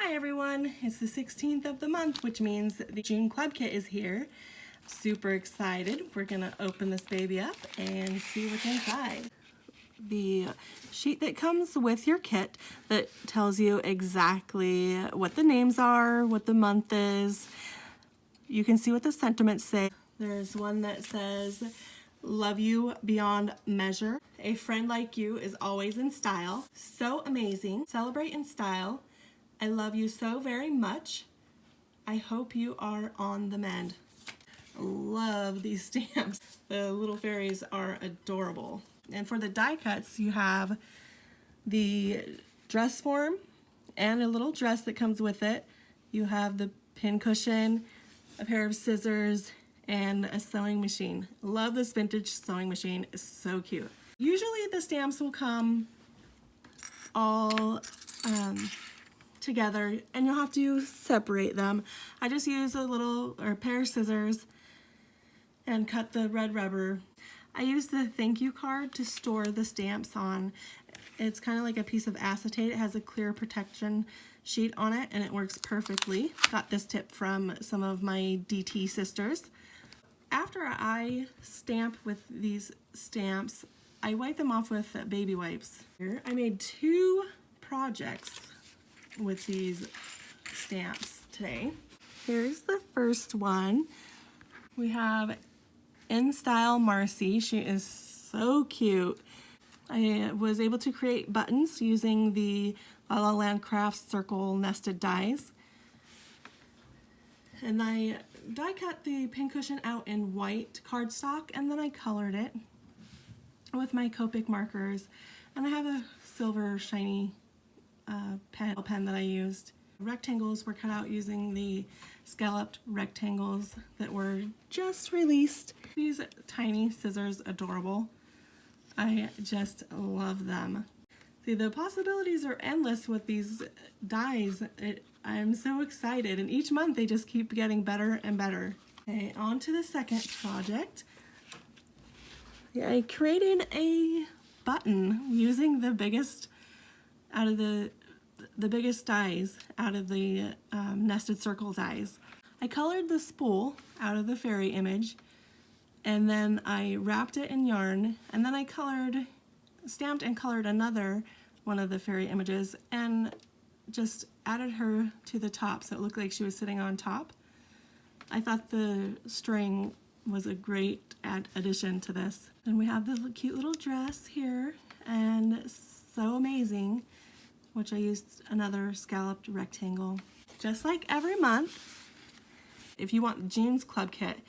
Hi everyone, it's the 16th of the month, which means the June Club Kit is here. Super excited. We're gonna open this baby up and see what's inside. The sheet that comes with your kit that tells you exactly what the names are, what the month is. You can see what the sentiments say. There's one that says, "Love you beyond measure. A friend like you is always in style. So amazing. Celebrate in style. I love you so very much. I hope you are on the mend." Love these stamps. The little fairies are adorable. And for the die cuts, you have the dress form and a little dress that comes with it. You have the pin cushion, a pair of scissors, and a sewing machine. Love this vintage sewing machine. It's so cute. Usually the stamps will come all together and you'll have to separate them. I just use a pair of scissors and cut the red rubber. I use the thank you card to store the stamps on. It's kind of like a piece of acetate. It has a clear protection sheet on it and it works perfectly. Got this tip from some of my DT sisters. After I stamp with these stamps, I wipe them off with baby wipes. Here, I made 2 projects with these stamps today. Here's the first one. We have In Style Marcy. She is so cute. I was able to create buttons using the La La Land Crafts circle nested dies. And I die cut the pincushion out in white cardstock and then I colored it with my Copic markers. And I have a silver shiny pen that I used. Rectangles were cut out using the scalloped rectangles that were just released. These tiny scissors, adorable. I just love them. See, the possibilities are endless with these dies. I'm so excited, and each month they just keep getting better and better. Okay, on to the second project. I created a button using the biggest out of the biggest dies out of the nested circle dies. I colored the spool out of the fairy image and then I wrapped it in yarn and then I stamped and colored another one of the fairy images and just added her to the top so it looked like she was sitting on top. I thought the string was a great addition to this. And we have the cute little dress here and so amazing, which I used another scalloped rectangle. Just like every month, if you want June's Club Kit,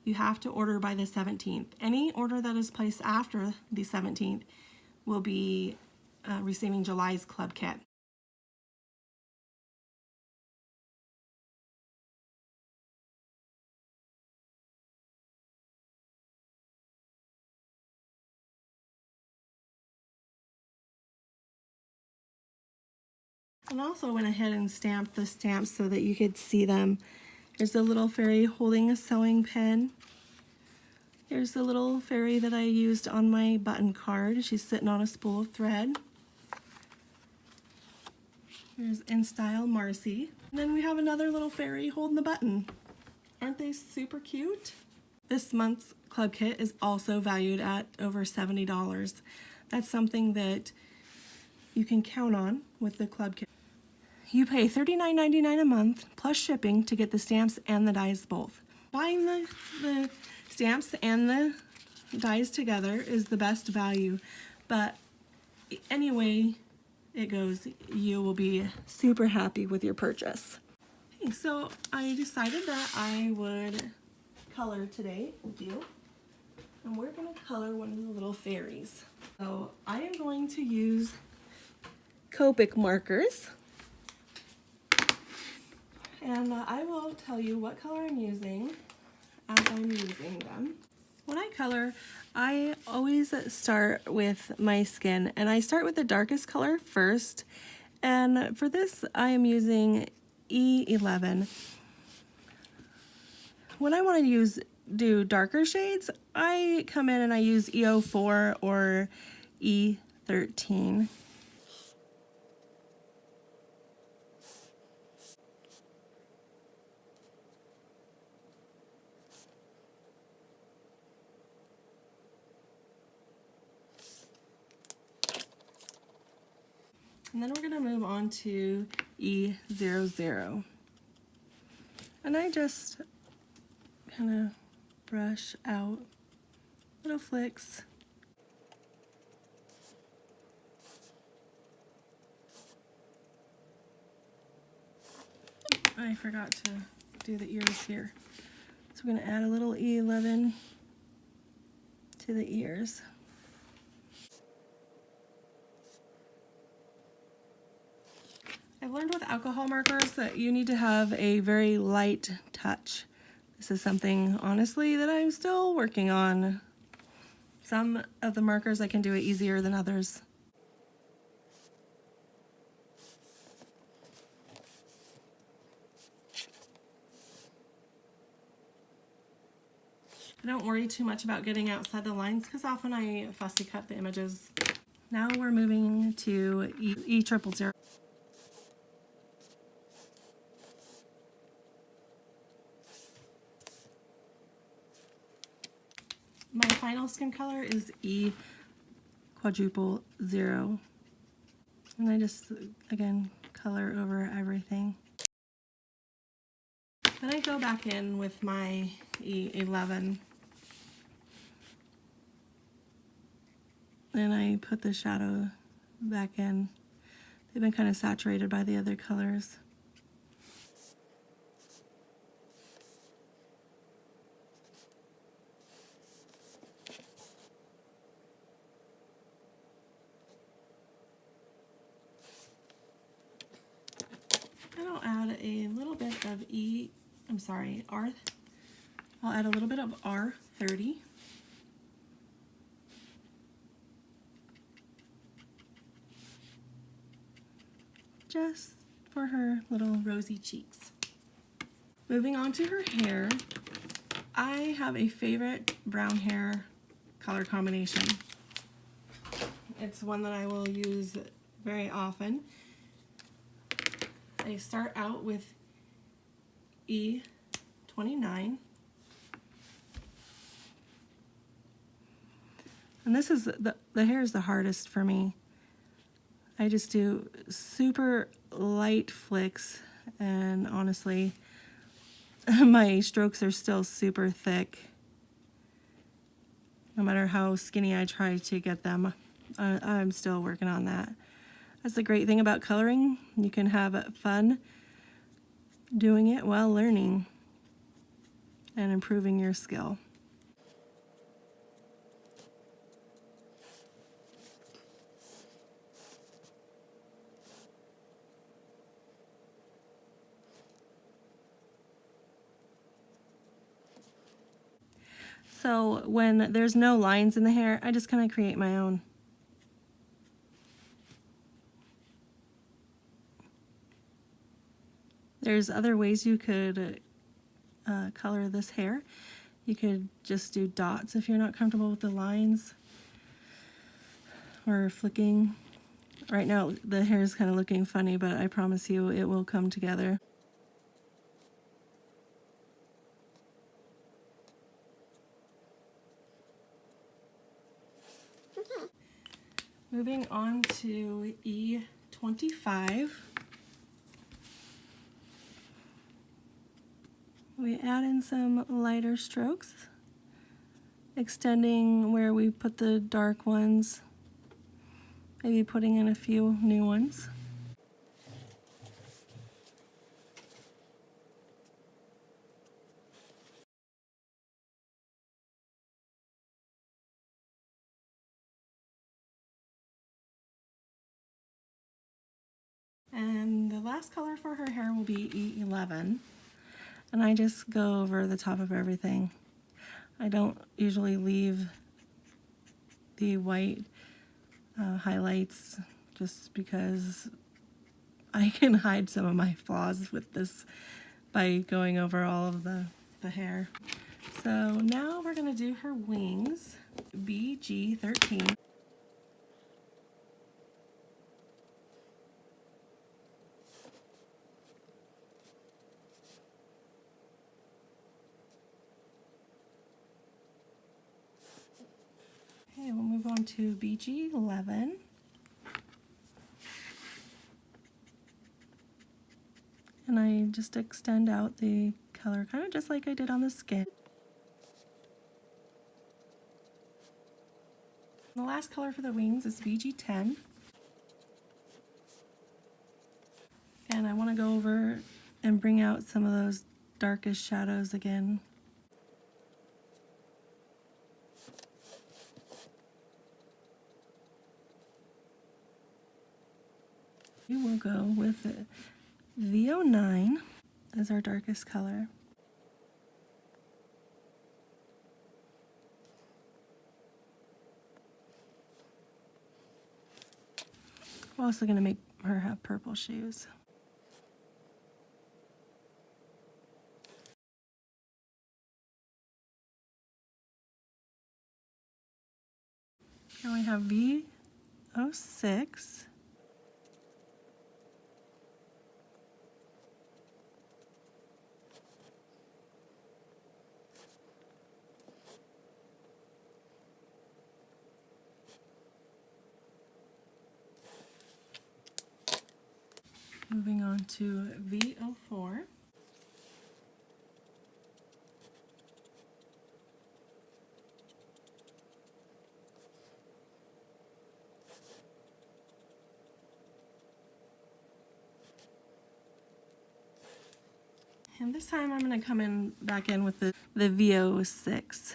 you have to order by the 17th. Any order that is placed after the 17th will be receiving July's Club Kit. And also went ahead and stamped the stamps so that you could see them. There's a little fairy holding a sewing pen. Here's the little fairy that I used on my button card. She's sitting on a spool of thread. Here's In Style Marcy. And then we have another little fairy holding the button. Aren't they super cute? This month's Club Kit is also valued at over $70. That's something that you can count on with the Club Kit. You pay $39.99 a month plus shipping to get the stamps and the dies both. Buying the stamps and the dies together is the best value, but anyway it goes, you will be super happy with your purchase. Okay, so I decided that I would color today with you, and we're going to color one of the little fairies. So I am going to use Copic markers. And I will tell you what color I'm using as I'm using them. When I color, I always start with my skin, and I start with the darkest color first. And for this, I am using E11. When I want to do darker shades, I come in and I use E04 or E13. And then we're going to move on to E00. And I just kind of brush out little flicks. I forgot to do the ears here. So we're going to add a little E11 to the ears. I've learned with alcohol markers that you need to have a very light touch. This is something, honestly, that I'm still working on. Some of the markers I can do it easier than others. I don't worry too much about getting outside the lines because often I fussy cut the images. Now we're moving to E000. My final skin color is E quadruple 0. And I just, again, color over everything. Then I go back in with my E11. And I put the shadow back in. They've been kind of saturated by the other colors. And I'll add a little bit of R. I'll add a little bit of R30. Just for her little rosy cheeks. Moving on to her hair, I have a favorite brown hair color combination. It's one that I will use very often. I start out with E29. And this is, the hair is the hardest for me. I just do super light flicks, and honestly, my strokes are still super thick. No matter how skinny I try to get them, I'm still working on that. That's the great thing about coloring. You can have fun doing it while learning and improving your skill. So when there's no lines in the hair, I just kind of create my own. There's other ways you could color this hair. You could just do dots if you're not comfortable with the lines, or flicking. Right now the hair is kind of looking funny, but I promise you it will come together. Moving on to E25. We add in some lighter strokes, extending where we put the dark ones, maybe putting in a few new ones. And the last color for her hair will be E11. And I just go over the top of everything. I don't usually leave the white highlights just because I can hide some of my flaws with this by going over all of the hair. So now we're going to do her wings, BG13. Okay, we'll move on to BG11. and I just extend out the color kind of just like I did on the skin. The last color for the wings is VG10. And I want to go over and bring out some of those darkest shadows again. We will go with the VO9 as our darkest color. We're also going to make her have purple shoes. Here we have V06. Moving on to V04. And this time I'm going to come in back in with the VO6.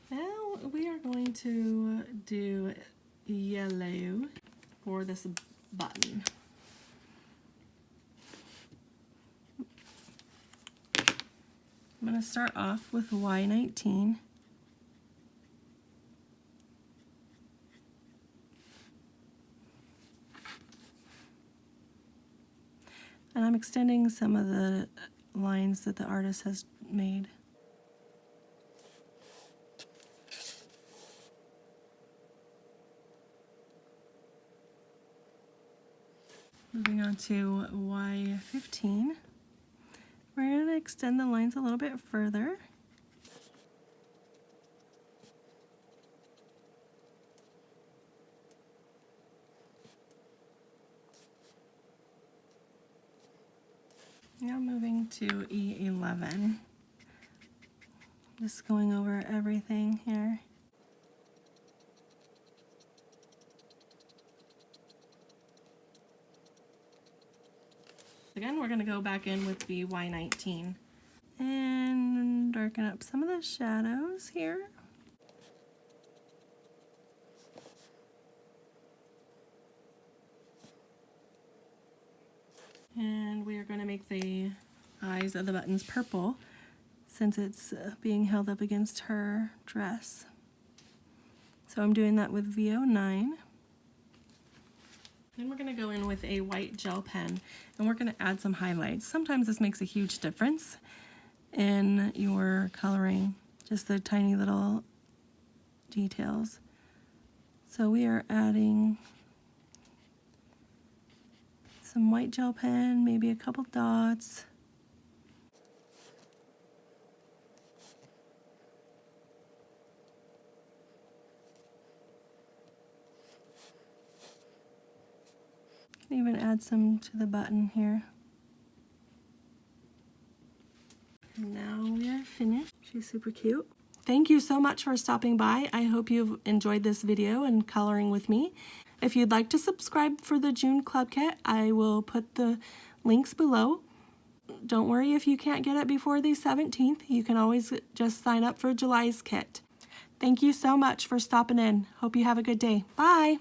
Now we are going to do yellow for this button. I'm going to start off with Y19. And I'm extending some of the lines that the artist has made. Moving on to Y15. We're going to extend the lines a little bit further. Now moving to E11. Just going over everything here. Again, we're going to go back in with the Y19 and darken up some of the shadows here. And we are going to make the eyes of the buttons purple since it's being held up against her dress. So I'm doing that with VO9. Then we're going to go in with a white gel pen and we're going to add some highlights. Sometimes this makes a huge difference in your coloring, just the tiny little details. So we are adding some white gel pen, maybe a couple dots. Can even add some to the button here. And now we are finished. She's super cute. Thank you so much for stopping by. I hope you've enjoyed this video and coloring with me. If you'd like to subscribe for the June Club Kit, I will put the links below. Don't worry if you can't get it before the 17th. You can always just sign up for July's kit. Thank you so much for stopping in. Hope you have a good day. Bye!